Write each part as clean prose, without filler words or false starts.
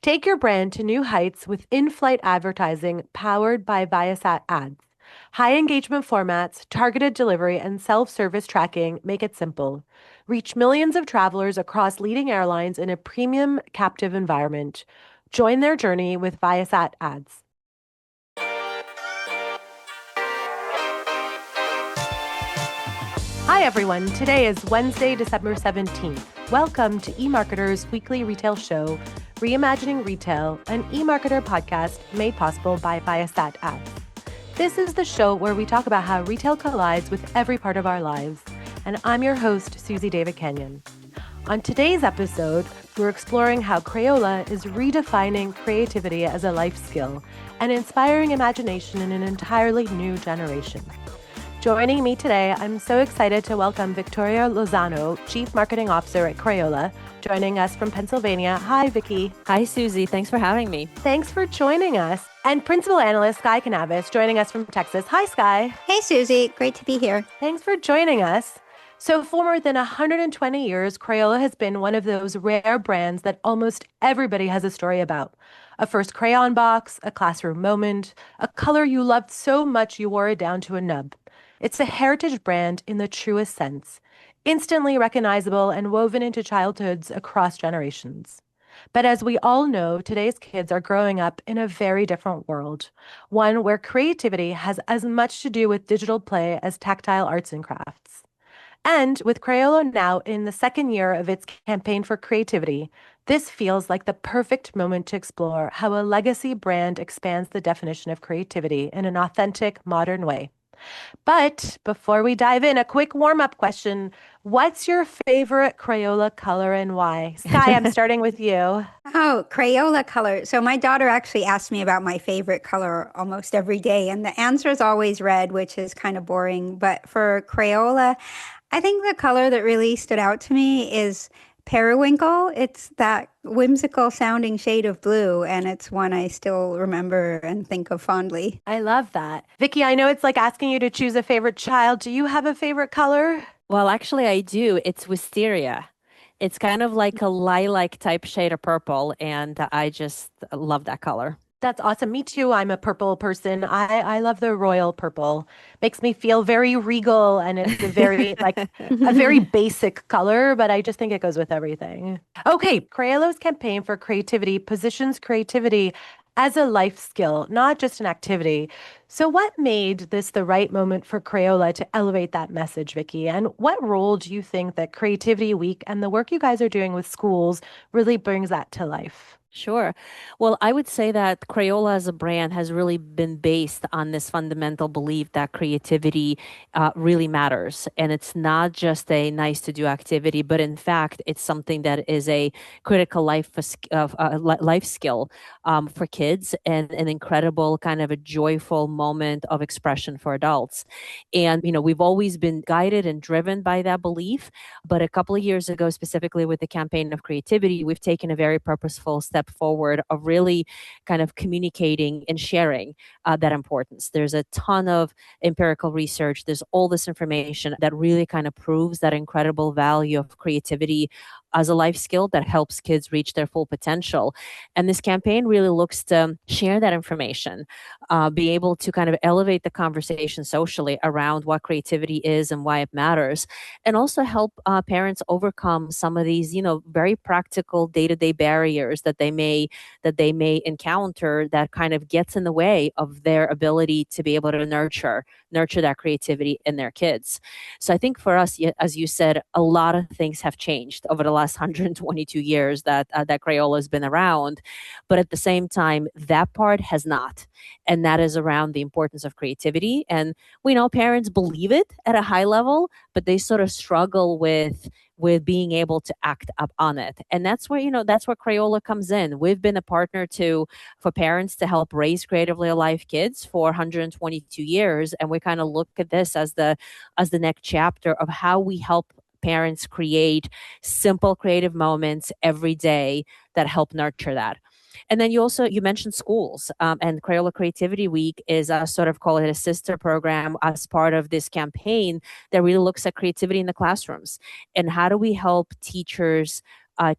Take your brand to new heights with in-flight advertising powered by Viasat Ads. High engagement formats, targeted delivery, and self-service tracking make it simple. Reach millions of travelers across leading airlines in a premium captive environment. Join their journey with Viasat Ads. Hi, everyone. Today is Wednesday, December 17th. Welcome to eMarketer's weekly retail show, Reimagining Retail, an eMarketer podcast made possible by Viasat Ads. This is the show where we talk about how retail collides with every part of our lives. And I'm your host, Suzy Davidkhanian. On today's episode, we're exploring how Crayola is redefining creativity as a life skill and inspiring imagination in an entirely new generation. Joining me today, I'm so excited to welcome Victoria Lozano, Chief Marketing Officer at Crayola, joining us from Pennsylvania. Hi, Vicki. Hi, Suzy. Thanks for having me. Thanks for joining us. And Principal Analyst Sky Canaves, joining us from Texas. Hi, Sky. Hey, Suzy. Great to be here. Thanks for joining us. So for more than 120 years, Crayola has been one of those rare brands that almost everybody has a story about. A first crayon box, a classroom moment, a color you loved so much you wore it down to a nub. It's a heritage brand in the truest sense, instantly recognizable and woven into childhoods across generations. But as we all know, today's kids are growing up in a very different world, one where creativity has as much to do with digital play as tactile arts and crafts. And with Crayola now in the second year of its campaign for creativity, this feels like the perfect moment to explore how a legacy brand expands the definition of creativity in an authentic, modern way. But before we dive in, a quick warm-up question. What's your favorite Crayola color and why? Sky, I'm starting with you. Oh, Crayola color. So my daughter actually asked me about my favorite color almost every day, and the answer is always red, which is kind of boring. But for Crayola, I think the color that really stood out to me is periwinkle. It's that whimsical sounding shade of blue, and it's one I still remember and think of fondly. I love that. Vicki, I know it's like asking you to choose a favorite child. Do you have a favorite color? Well, actually, I do. It's wisteria. It's kind of like a lilac type shade of purple, and I just love that color. That's awesome. Me too. I'm a purple person. I love the royal purple. Makes me feel very regal, and it's a very a very basic color, but I just think it goes with everything. Okay, Crayola's campaign for creativity positions creativity as a life skill, not just an activity. So what made this the right moment for Crayola to elevate that message, Vicki? And what role do you think that Creativity Week and the work you guys are doing with schools really brings that to life? Sure. Well, I would say that Crayola as a brand has really been based on this fundamental belief that creativity really matters. And it's not just a nice to do activity, but in fact, it's something that is a critical life skill for kids and an incredible kind of a joyful moment of expression for adults. And, we've always been guided and driven by that belief. But a couple of years ago, specifically with the campaign of creativity, we've taken a very purposeful step forward of really kind of communicating and sharing that importance. There's a ton of empirical research. There's all this information that really kind of proves that incredible value of creativity as a life skill that helps kids reach their full potential. And this campaign really looks to share that information, be able to kind of elevate the conversation socially around what creativity is and why it matters, and also help parents overcome some of these, very practical day-to-day barriers that they may encounter that kind of gets in the way of their ability to be able to nurture that creativity in their kids. So I think for us, as you said, a lot of things have changed over the last 122 years that Crayola has been around. But at the same time, that part has not. And that is around the importance of creativity. And we know parents believe it at a high level, but they sort of struggle with being able to act up on it. And that's where Crayola comes in. We've been a partner for parents to help raise creatively alive kids for 122 years. And we kind of look at this as the next chapter of how we help parents create simple creative moments every day that help nurture that. And then you mentioned schools, and Crayola Creativity Week is sort of call it a sister program as part of this campaign that really looks at creativity in the classrooms and how do we help teachers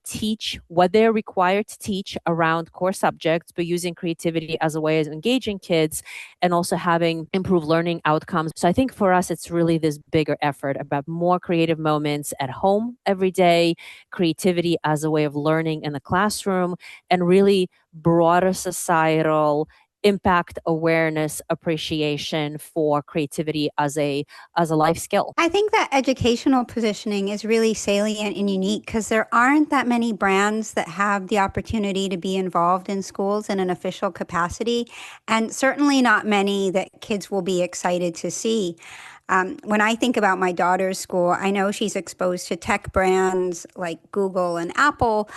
teach what they're required to teach around core subjects, but using creativity as a way of engaging kids and also having improved learning outcomes. So I think for us, it's really this bigger effort about more creative moments at home every day, creativity as a way of learning in the classroom, and really broader societal impact, awareness, appreciation for creativity as a life skill. I think that educational positioning is really salient and unique because there aren't that many brands that have the opportunity to be involved in schools in an official capacity, and certainly not many that kids will be excited to see. When I think about my daughter's school, I know she's exposed to tech brands like Google and Apple,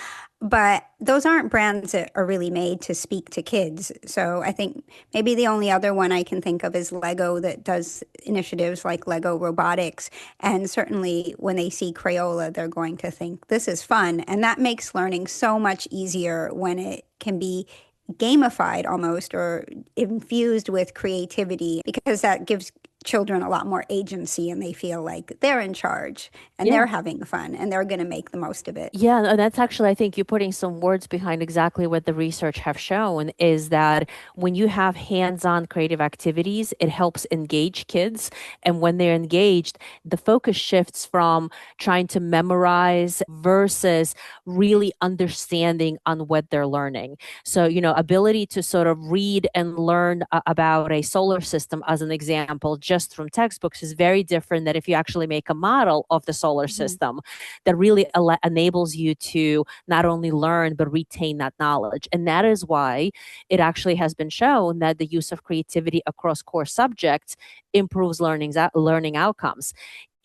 but those aren't brands that are really made to speak to kids. So I think maybe the only other one I can think of is Lego, that does initiatives like Lego Robotics. And certainly when they see Crayola, they're going to think this is fun. And that makes learning so much easier when it can be gamified almost, or infused with creativity, because that gives children a lot more agency and they feel like they're in charge and Yeah. they're having fun and they're going to make the most of it. Yeah, no, that's actually, I think you're putting some words behind exactly what the research have shown is that when you have hands-on creative activities, it helps engage kids. And when they're engaged, the focus shifts from trying to memorize versus really understanding on what they're learning. So, ability to sort of read and learn about a solar system, as an example, just from textbooks is very different than if you actually make a model of the solar system that really enables you to not only learn but retain that knowledge. And that is why it actually has been shown that the use of creativity across core subjects improves learning outcomes.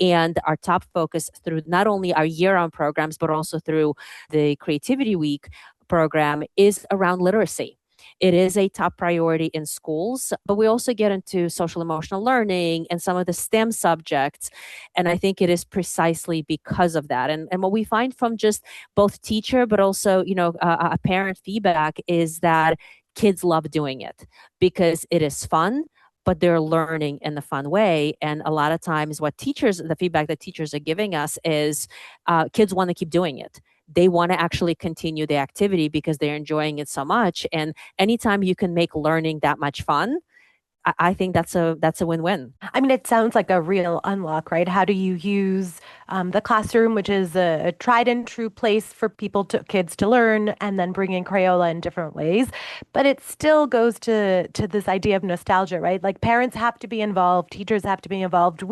And our top focus through not only our year-round programs but also through the Creativity Week program is around literacy. It is a top priority in schools, but we also get into social emotional learning and some of the STEM subjects. And I think it is precisely because of that. And what we find from just both teacher, but also, a parent feedback is that kids love doing it because it is fun, but they're learning in the fun way. And a lot of times the feedback that teachers are giving us is kids want to keep doing it. They want to actually continue the activity because they're enjoying it so much. And anytime you can make learning that much fun, I think that's a win-win. I mean, it sounds like a real unlock, right? How do you use the classroom, which is a tried and true place for kids to learn, and then bring in Crayola in different ways? But it still goes to this idea of nostalgia, right? Like parents have to be involved, teachers have to be involved.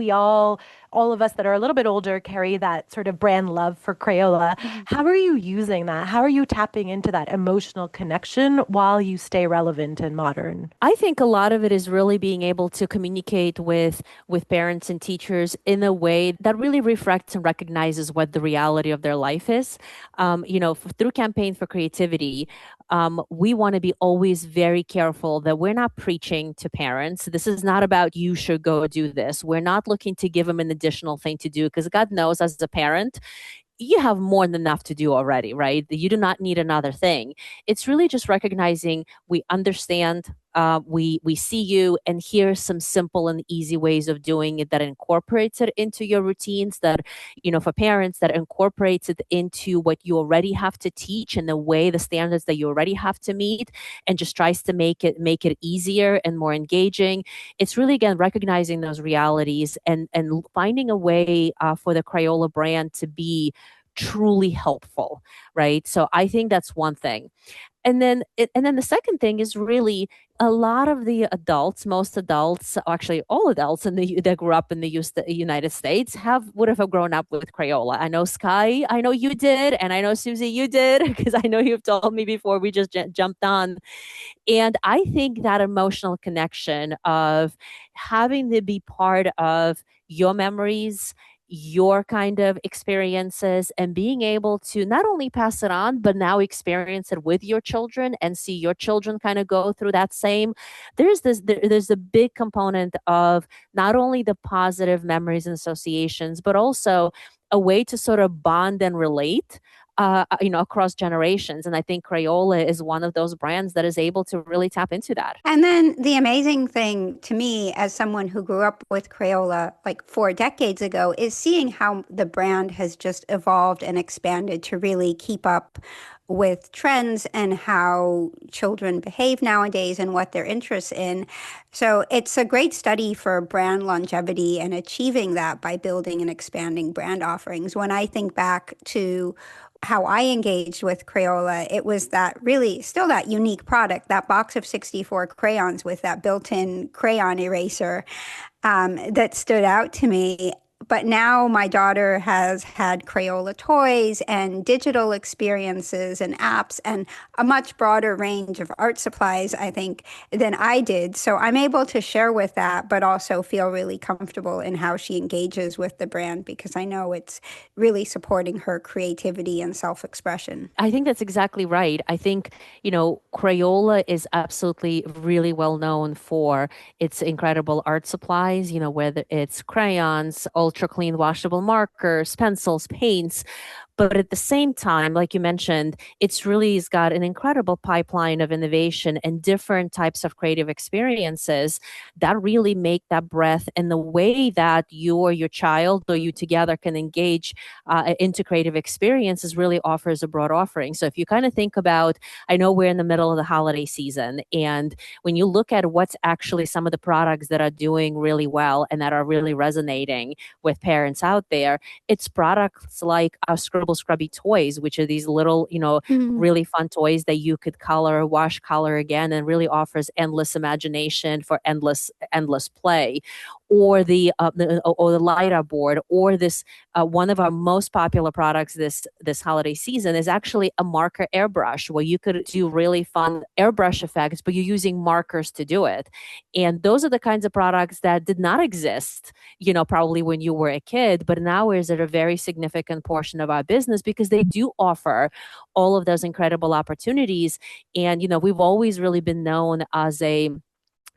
All of us that are a little bit older carry that sort of brand love for Crayola. How are you using that? How are you tapping into that emotional connection while you stay relevant and modern? I think a lot of it is really being able to communicate with parents and teachers in a way that really reflects and recognizes what the reality of their life is. Through Campaign for Creativity, we want to be always very careful that we're not preaching to parents. This is not about you should go do this. We're not looking to give them an additional thing to do because God knows as a parent, you have more than enough to do already, right? You do not need another thing. It's really just recognizing we understand, we see you, and here's some simple and easy ways of doing it that incorporates it into your routines. That for parents, that incorporates it into what you already have to teach and the standards that you already have to meet, and just tries to make it easier and more engaging. It's really again recognizing those realities and finding a way for the Crayola brand to be truly helpful, right? So I think that's one thing. And then the second thing is really a lot of the adults, most adults, actually all adults that grew up in the United States would have grown up with Crayola. I know Sky, I know you did, and I know Suzy, you did, because I know you've told me before we just jumped on. And I think that emotional connection of having to be part of your memories, your kind of experiences, and being able to not only pass it on, but now experience it with your children and see your children kind of go through that same. There's a big component of not only the positive memories and associations, but also a way to sort of bond and relate across generations. And I think Crayola is one of those brands that is able to really tap into that. And then the amazing thing to me, as someone who grew up with Crayola like 4 decades ago, is seeing how the brand has just evolved and expanded to really keep up with trends and how children behave nowadays and what they're interested in. So it's a great study for brand longevity and achieving that by building and expanding brand offerings. When I think back to how I engaged with Crayola, it was that really still that unique product, that box of 64 crayons with that built-in crayon eraser that stood out to me. But now my daughter has had Crayola toys and digital experiences and apps and a much broader range of art supplies, I think, than I did. So I'm able to share with that, but also feel really comfortable in how she engages with the brand because I know it's really supporting her creativity and self-expression. I think that's exactly right. I think, Crayola is absolutely really well known for its incredible art supplies, whether it's crayons, ultra clean washable markers, pencils, paints. But at the same time, like you mentioned, it's really has got an incredible pipeline of innovation and different types of creative experiences that really make that breadth and the way that you or your child or you together can engage into creative experiences really offers a broad offering. So if you kind of think about, I know we're in the middle of the holiday season, and when you look at what's actually some of the products that are doing really well and that are really resonating with parents out there, it's products like our Scribble Scrubby toys, which are these little, Mhm. really fun toys that you could color, wash, color again, and really offers endless imagination for endless play. Or the light up board, or this one of our most popular products this holiday season is actually a marker airbrush, where you could do really fun airbrush effects, but you're using markers to do it. And those are the kinds of products that did not exist, probably when you were a kid, but now is at a very significant portion of our business because they do offer all of those incredible opportunities. And, we've always really been known as a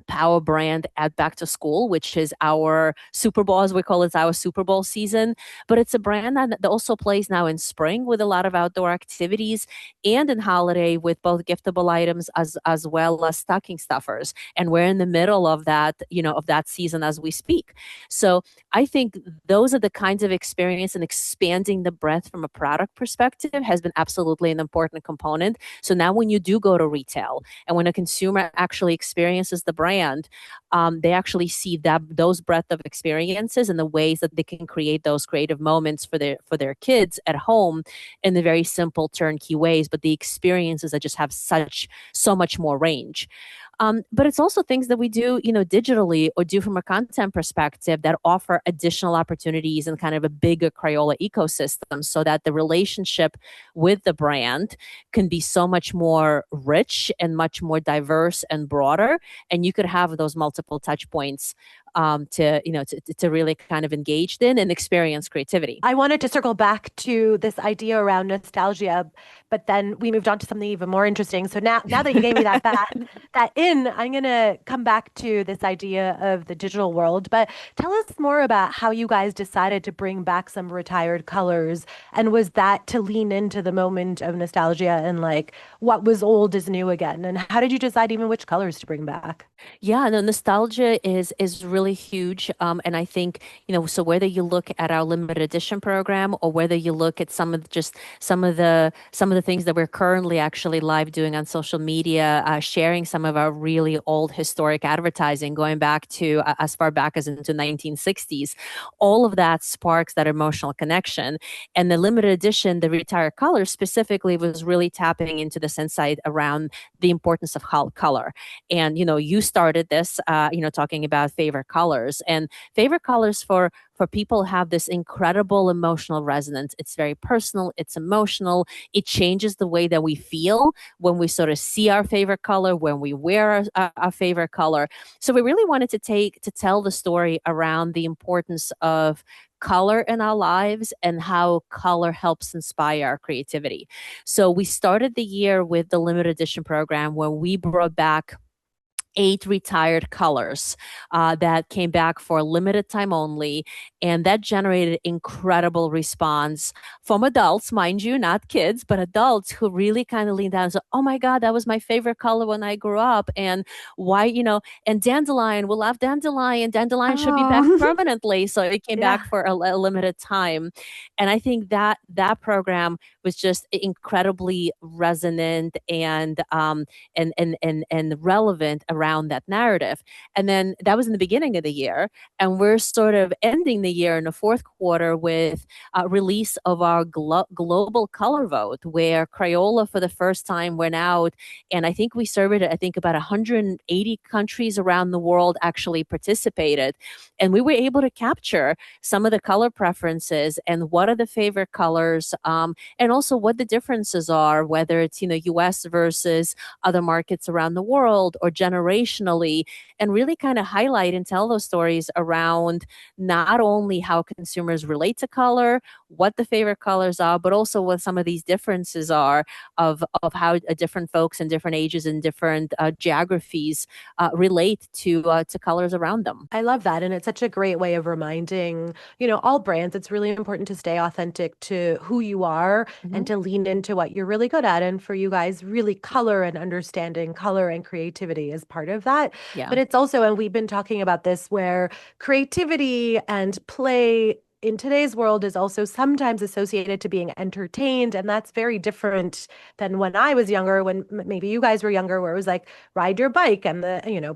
power brand at back to school, which is our Super Bowl, as we call it, our Super Bowl season. But it's a brand that also plays now in spring with a lot of outdoor activities and in holiday with both giftable items as well as stocking stuffers. And we're in the middle of that, of that season as we speak. So I think those are the kinds of experience, and expanding the breadth from a product perspective has been absolutely an important component. So now when you do go to retail and when a consumer actually experiences the brand, they actually see those breadth of experiences and the ways that they can create those creative moments for their kids at home in the very simple turnkey ways, but the experiences that just have so much more range. But it's also things that we do, digitally or do from a content perspective that offer additional opportunities and kind of a bigger Crayola ecosystem, so that the relationship with the brand can be so much more rich and much more diverse and broader. And you could have those multiple touch points to really kind of engage in and experience creativity. I wanted to circle back to this idea around nostalgia, but then we moved on to something even more interesting. So now that you gave me I'm going to come back to this idea of the digital world. But tell us more about how you guys decided to bring back some retired colors, and was that to lean into the moment of nostalgia and like what was old is new again? And how did you decide even which colors to bring back? Yeah, no, nostalgia is really huge, and I think so whether you look at our limited edition program or whether you look at some of the things that we're currently actually live doing on social media, sharing some of our really old historic advertising going back to as far back as into 1960s, all of that sparks that emotional connection. And the limited edition, the retired color specifically, was really tapping into this insight around the importance of color. And you started this talking about favorite colors, and favorite colors for people have this incredible emotional resonance. It's very personal, it's emotional, it changes the way that we feel when we sort of see our favorite color, when we wear our favorite color. So we really wanted to tell the story around the importance of color in our lives and how color helps inspire our creativity. So we started the year with the limited edition program where we brought back 8 retired colors that came back for a limited time only. And that generated incredible response from adults, mind you, not kids, but adults who really kind of leaned down and said, oh my God, that was my favorite color when I grew up. And why, and dandelion, we love dandelion. Dandelion should be back Oh, permanently. So it came back Yeah. for a limited time. And I think that program was just incredibly resonant and relevant around that narrative. And then that was in the beginning of the year, and we're sort of ending the year in the fourth quarter with release of our global color vote, where Crayola for the first time went out, and I think we surveyed it. I think about 180 countries around the world actually participated, and we were able to capture some of the color preferences and what are the favorite colors, and also what the differences are, whether it's U.S. versus other markets around the world or generationally, and really kind of highlight and tell those stories around not only how consumers relate to color, what the favorite colors are, but also what some of these differences are of how different folks in different ages and different geographies relate to colors around them. I love that. And it's such a great way of reminding, all brands, it's really important to stay authentic to who you are Hmm. and to lean into what you're really good at. And for you guys, really color and understanding color and creativity is part of that. Yeah. But it's also, and we've been talking about this, where creativity and play in today's world is also sometimes associated to being entertained. And that's very different than when I was younger, when maybe you guys were younger, where it was like, ride your bike and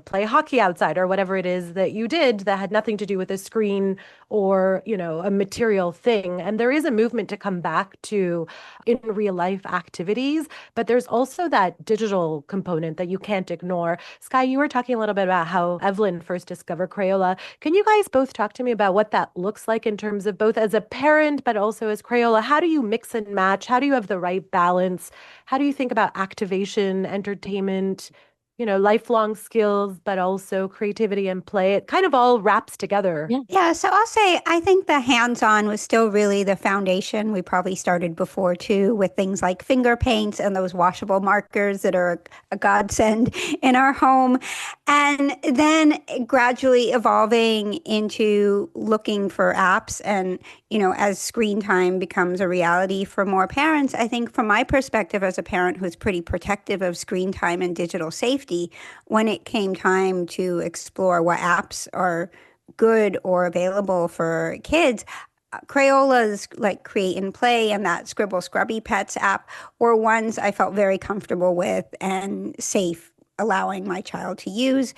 play hockey outside or whatever it is that you did that had nothing to do with a screen or, a material thing. And there is a movement to come back to in real life activities, but there's also that digital component that you can't ignore. Sky, you were talking a little bit about how Evelyn first discovered Crayola. Can you guys both talk to me about what that looks like in terms of both as a parent, but also as Crayola? How do you mix and match? How do you have the right balance? How do you think about activation, entertainment, lifelong skills, but also creativity and play? It kind of all wraps together. Yeah. yeah. So I'll say I think the hands-on was still really the foundation. We probably started before too with things like finger paints and those washable markers that are a godsend in our home. And then gradually evolving into looking for apps. And, as screen time becomes a reality for more parents, I think from my perspective as a parent who's pretty protective of screen time and digital safety, when it came time to explore what apps are good or available for kids, Crayola's like Create and Play and that Scribble Scrubby Pets app were ones I felt very comfortable with and safe allowing my child to use.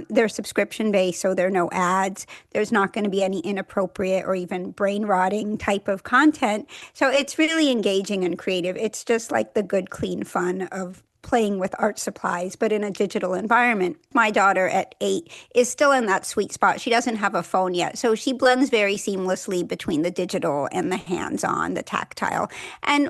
They're subscription based, so there are no ads. There's not going to be any inappropriate or even brain rotting type of content. So it's really engaging and creative. It's just like the good, clean fun of playing with art supplies, but in a digital environment. My daughter at 8 is still in that sweet spot. She doesn't have a phone yet, so she blends very seamlessly between the digital and the hands-on, the tactile.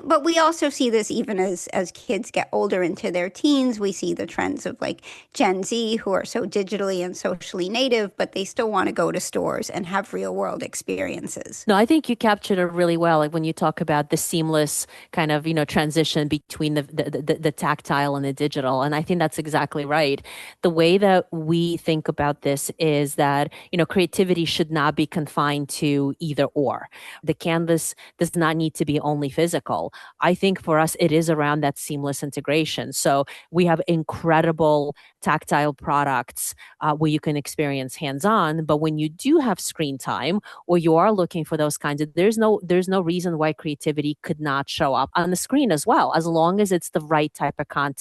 But we also see this even as kids get older into their teens. We see the trends of like Gen Z who are so digitally and socially native, but they still want to go to stores and have real world experiences. No, I think you captured it really well. Like when you talk about the seamless kind of, transition between the tactile and the digital. And I think that's exactly right. The way that we think about this is that, creativity should not be confined to either or. The canvas does not need to be only physical. I think for us, it is around that seamless integration. So we have incredible tactile products where you can experience hands-on, but when you do have screen time or you are looking for those kinds of, there's no reason why creativity could not show up on the screen as well, as long as it's the right type of content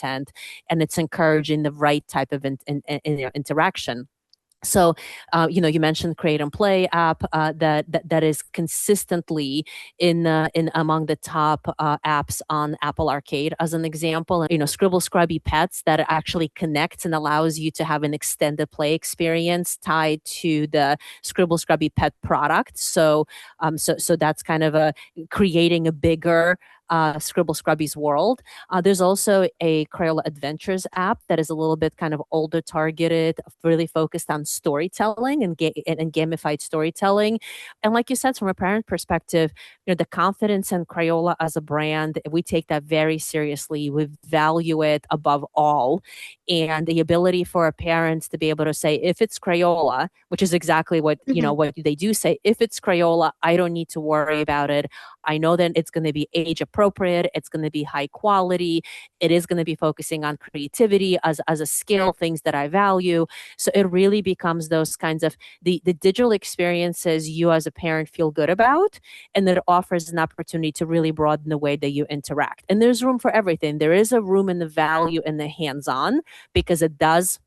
and it's encouraging the right type of interaction. So, you mentioned Create and Play app that is consistently in among the top apps on Apple Arcade, as an example. Scribble Scrubby Pets that actually connects and allows you to have an extended play experience tied to the Scribble Scrubby Pet product. So that's kind of creating a bigger Scribble Scrubby's world. There's also a Crayola Adventures app that is a little bit kind of older targeted, really focused on storytelling and gamified storytelling. And like you said, from a parent perspective, the confidence in Crayola as a brand, we take that very seriously. We value it above all. and the ability for parents to be able to say, if it's Crayola, which is exactly what, what they do say, if it's Crayola, I don't need to worry about it. I know that it's going to be age appropriate. It's going to be high quality. It is going to be focusing on creativity as a skill, things that I value. So it really becomes those kinds of the digital experiences you as a parent feel good about, and that it offers an opportunity to really broaden the way that you interact. And there's room for everything. There is a room in the value and the hands-on, because it does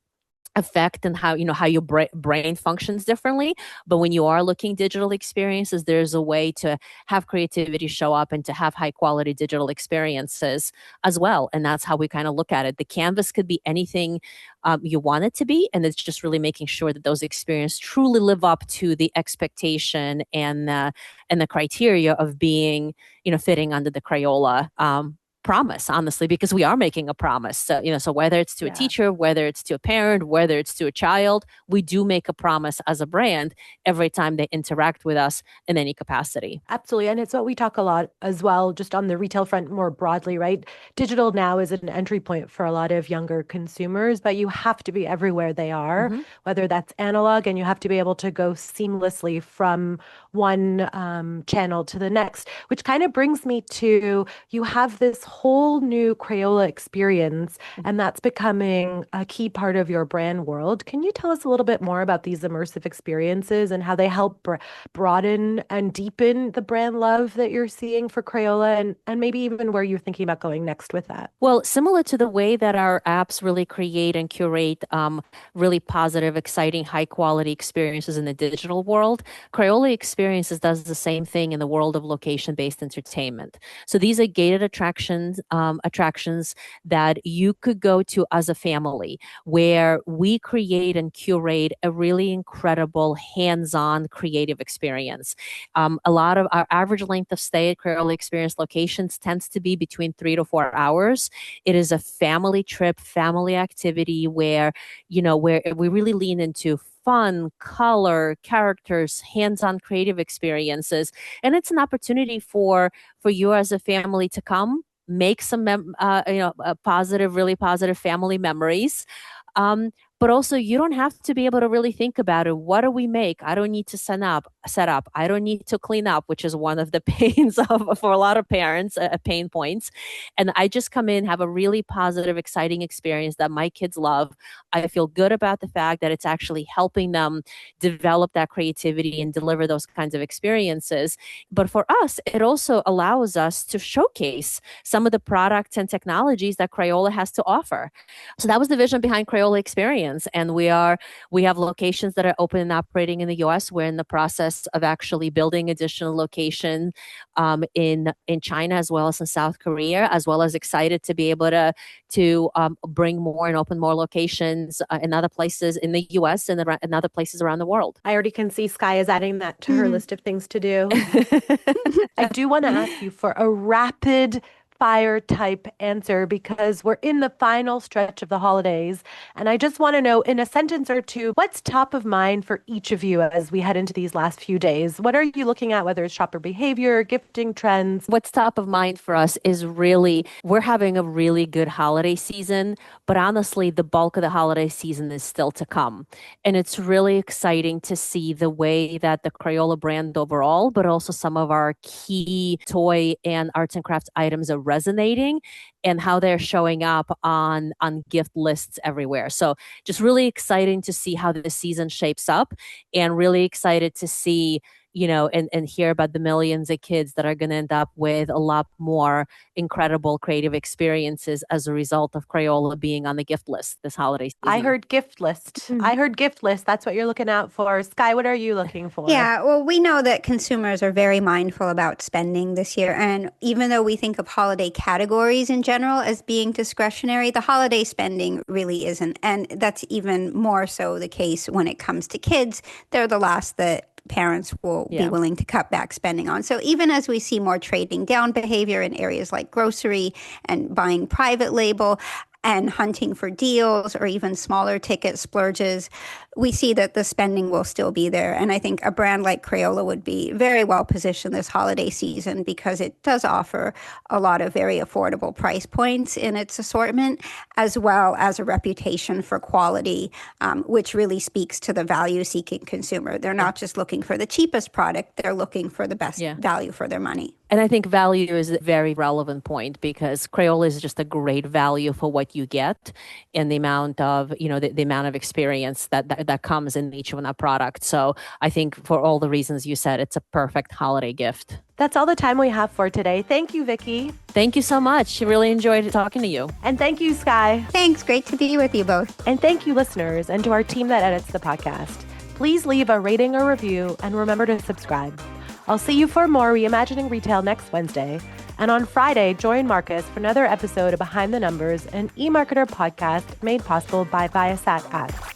affect and how your brain functions differently. But when you are looking digital experiences, there's a way to have creativity show up and to have high quality digital experiences as well. And that's how we kind of look at it. The canvas could be anything you want it to be, and it's just really making sure that those experiences truly live up to the expectation and the criteria of being fitting under the Crayola promise, honestly, because we are making a promise. So whether it's to a teacher, whether it's to a parent, whether it's to a child, we do make a promise as a brand every time they interact with us in any capacity. Absolutely. And it's what we talk a lot as well, just on the retail front more broadly, right? Digital now is an entry point for a lot of younger consumers, but you have to be everywhere they are, whether that's analog, and you have to be able to go seamlessly from one channel to the next, which kind of brings me to, you have this whole new Crayola experience, and that's becoming a key part of your brand world. Can you tell us a little bit more about these immersive experiences and how they help broaden and deepen the brand love that you're seeing for Crayola, and maybe even where you're thinking about going next with that? Well, similar to the way that our apps really create and curate really positive, exciting, high quality experiences in the digital world, Crayola Experiences does the same thing in the world of location-based entertainment. So these are gated attractions that you could go to as a family, where we create and curate a really incredible hands-on creative experience. A lot of our average length of stay at Crayola Experience locations tends to be between 3 to 4 hours. It is a family trip, family activity where we really lean into fun, color, characters, hands-on creative experiences. And it's an opportunity for you as a family to come, make some really positive family memories. But also, you don't have to be able to really think about it. What do we make? I don't need to set up. I don't need to clean up, which is one of the pains for a lot of parents, pain points. And I just come in, have a really positive, exciting experience that my kids love. I feel good about the fact that it's actually helping them develop that creativity and deliver those kinds of experiences. But for us, it also allows us to showcase some of the products and technologies that Crayola has to offer. So that was the vision behind Crayola Experience. And we have locations that are open and operating in the US. We're in the process of actually building additional locations in China, as well as in South Korea, as well as excited to be able to bring more and open more locations in other places in the US and in other places around the world. I already can see Sky is adding that to her list of things to do. I do want to ask you for a rapid fire type answer, because we're in the final stretch of the holidays. And I just want to know, in a sentence or two, what's top of mind for each of you as we head into these last few days? What are you looking at, whether it's shopper behavior, gifting trends? What's top of mind for us is really, we're having a really good holiday season, but honestly, the bulk of the holiday season is still to come. And it's really exciting to see the way that the Crayola brand overall, but also some of our key toy and arts and crafts items are resonating, and how they're showing up on gift lists everywhere. So just really exciting to see how the season shapes up, and really excited to see and hear about the millions of kids that are going to end up with a lot more incredible creative experiences as a result of Crayola being on the gift list this holiday season. I heard gift list. I heard gift list. That's what you're looking out for. Sky, what are you looking for? Yeah, well, we know that consumers are very mindful about spending this year. And even though we think of holiday categories in general as being discretionary, the holiday spending really isn't. And that's even more so the case when it comes to kids. They're the last that parents will be willing to cut back spending on. So even as we see more trading down behavior in areas like grocery and buying private label, and hunting for deals or even smaller ticket splurges, we see that the spending will still be there. And I think a brand like Crayola would be very well positioned this holiday season because it does offer a lot of very affordable price points in its assortment, as well as a reputation for quality, which really speaks to the value-seeking consumer. They're not just looking for the cheapest product, they're looking for the best value for their money. And I think value is a very relevant point because Crayola is just a great value for what you get and the amount of, the amount of experience that comes in each of our products. So I think for all the reasons you said, it's a perfect holiday gift. That's all the time we have for today. Thank you, Vicky. Thank you so much. I really enjoyed talking to you. And thank you, Sky. Thanks. Great to be with you both. And thank you, listeners, and to our team that edits the podcast. Please leave a rating or review and remember to subscribe. I'll see you for more Reimagining Retail next Wednesday. And on Friday, join Marcus for another episode of Behind the Numbers, an eMarketer podcast made possible by Viasat Ads.